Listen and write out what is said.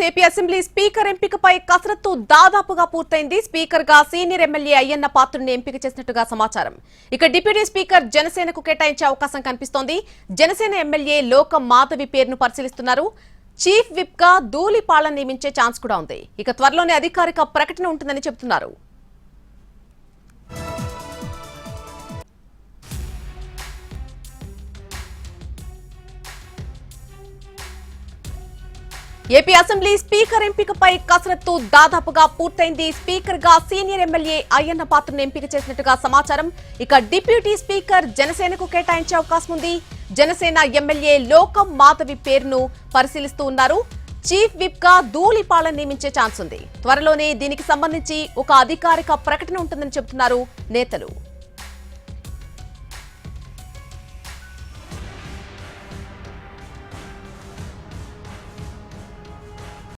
AP assembly speaker ఎంపికపై కసరత్తు దాదాపుగా పూర్తయింది. స్పీకర్ గా సీనియర్ ఎమ్మెల్యే అయ్యన్న పాత్రుడిని ఎంపిక చేసినట్టుగా సమాచారం. ఇక డిప్యూటీ స్పీకర్ జనసేనకు కేటాయించే అవకాశం కనిపిస్తోంది. జనసేన ఎమ్మెల్యే లోకం మాధవి పేరును పరిశీలిస్తున్నారు. చీఫ్ విప్ గా ధూళిపాళ్లను నియమించే ఛాన్స్ కూడా ఉంది. ఇక త్వరలోనే అధికారిక ప్రకటన ఉంటుందని చెబుతున్నారు. ఏపీ అసెంబ్లీ స్పీకర్ ఎంపికపై కసరత్తు దాదాపుగా పూర్తయింది. స్పీకర్ గా సీనియర్ ఎమ్మెల్యే అయ్యన్న పాత్రను ఎంపిక చేసినట్టుగా సమాచారం. ఇక డిప్యూటీ స్పీకర్ జనసేనకు కేటాయించే అవకాశం ఉంది. జనసేన ఎమ్మెల్యే లోకం మాధవి పేరును పరిశీలిస్తూ ఉన్నారు. చీఫ్ విప్ గా ధూళిపాళ్లను నియమించే ఛాన్స్ ఉంది. త్వరలోనే దీనికి సంబంధించి ఒక అధికారిక ప్రకటన ఉంటుందని చెబుతున్నారు నేతలు.